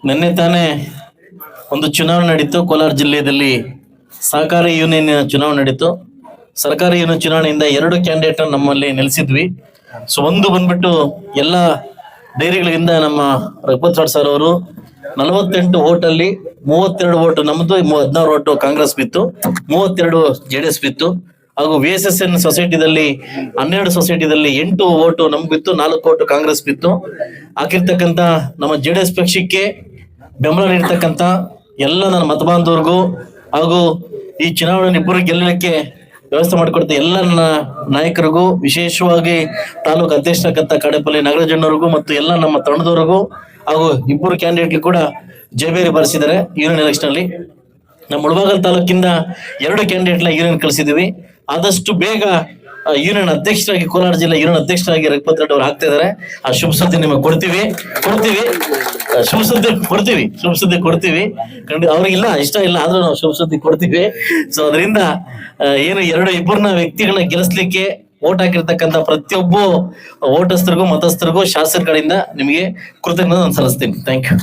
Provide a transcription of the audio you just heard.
ನಿನ್ನೆ ತಾನೇ ಒಂದು ಚುನಾವಣೆ ನಡೀತು. ಕೋಲಾರ ಜಿಲ್ಲೆಯಲ್ಲಿ ಸಹಕಾರಿ ಯೂನಿಯನ್ ಚುನಾವಣೆ ನಡೀತು. ಸರ್ಕಾರಿ ಯೂನಿಯನ್ ಚುನಾವಣೆಯಿಂದ 2 ಕ್ಯಾಂಡಿಡೇಟ್ ನಮ್ಮಲ್ಲಿ ನೆಲೆಸಿದ್ವಿ. ಸೊ ಒಂದು ಬಂದ್ಬಿಟ್ಟು ಎಲ್ಲ ಡೈರಿಗಳಿಂದ ನಮ್ಮ ರಘುಪತ್ ಸರ್ ಅವರು 48 ಓಟಲ್ಲಿ 32 ಓಟು ನಮ್ದು, 16 ಓಟು ಕಾಂಗ್ರೆಸ್ ಬಿತ್ತು, 32 JDS ಬಿತ್ತು. ಹಾಗೂ VSSN ಸೊಸೈಟಿದಲ್ಲಿ 12 ಸೊಸೈಟಿದಲ್ಲಿ 8 ಓಟು ನಮ್ಗೆ ಬಿತ್ತು, 4 ಓಟು ಕಾಂಗ್ರೆಸ್ ಬಿತ್ತು. ಹಾಕಿರ್ತಕ್ಕಂಥ ನಮ್ಮ JDS ಪಕ್ಷಕ್ಕೆ ಬೆಂಬಲ ನೀಡ್ತಕ್ಕಂಥ ಎಲ್ಲ ನನ್ನ ಮತಬಾಂಧವರಿಗೂ ಹಾಗೂ ಈ ಚುನಾವಣೆ ಇಬ್ಬರು ಗೆಲ್ಲಲಿಕ್ಕೆ ವ್ಯವಸ್ಥೆ ಮಾಡಿಕೊಡ್ತ ಎಲ್ಲ ನನ್ನ ನಾಯಕರಿಗೂ, ವಿಶೇಷವಾಗಿ ತಾಲೂಕು ಅಧ್ಯಕ್ಷರಾಗಂತ ಕಡೆಪಲ್ಲಿ ನಾಗರಾಜಣ್ಣವ್ರಿಗೂ ಮತ್ತು ಎಲ್ಲ ನಮ್ಮ ತಂಡದವರಿಗೂ ಹಾಗೂ ಇಬ್ಬರು ಕ್ಯಾಂಡಿಡೇಟ್ಗೆ ಕೂಡ ಜಯಬೇರಿ ಬರೆಸಿದ್ದಾರೆ. ಯೂನಿಯನ್ ಎಲೆಕ್ಷನ್ ಅಲ್ಲಿ ನಮ್ಮ ಮುಳಬಾಗಲ್ ತಾಲೂಕಿಂದ 2 ಕ್ಯಾಂಡಿಡೇಟ್ನ ಯೂನಿಯನ್ ಕಳಿಸಿದೀವಿ. ಆದಷ್ಟು ಬೇಗ ಯೂನಿಯನ್ ಅಧ್ಯಕ್ಷರಾಗಿ, ಕೋಲಾರ ಜಿಲ್ಲೆ ಯೂನಿಯನ್ ಅಧ್ಯಕ್ಷರಾಗಿ ರಘುಪತ್ ರೆಡ್ಡಿ ಅವರು ಆಗ್ತಾ ಇದಾರೆ. ಆ ಶುಭ ಸುದ್ದಿ ನಿಮಗೆ ಕೊಡ್ತೀವಿ. ಶುಭ ಸುದ್ದಿ ಕೊಡ್ತೀವಿ. ಖಂಡಿತ ಅವ್ರಿಗಿಲ್ಲ, ಇಷ್ಟ ಇಲ್ಲ, ಆದ್ರೂ ನಾವು ಶುಭ ಸುದ್ದಿ ಕೊಡ್ತೀವಿ. ಸೊ ಅದರಿಂದ ಏನು ಇಬ್ಬರನ್ನ ವ್ಯಕ್ತಿಗಳನ್ನ ಗೆಲ್ಲಿಸ್ಲಿಕ್ಕೆ ಓಟ್ ಹಾಕಿರ್ತಕ್ಕಂಥ ಪ್ರತಿಯೊಬ್ಬ ಓಟಸ್ಥರಿಗೂ ಮತಸ್ಥರಿಗೂ ಶಾಸಕರ ಕಡೆಯಿಂದ ನಿಮಗೆ ಕೃತಜ್ಞತೆ ಸಲ್ಲಿಸ್ತೀನಿ. Thank you.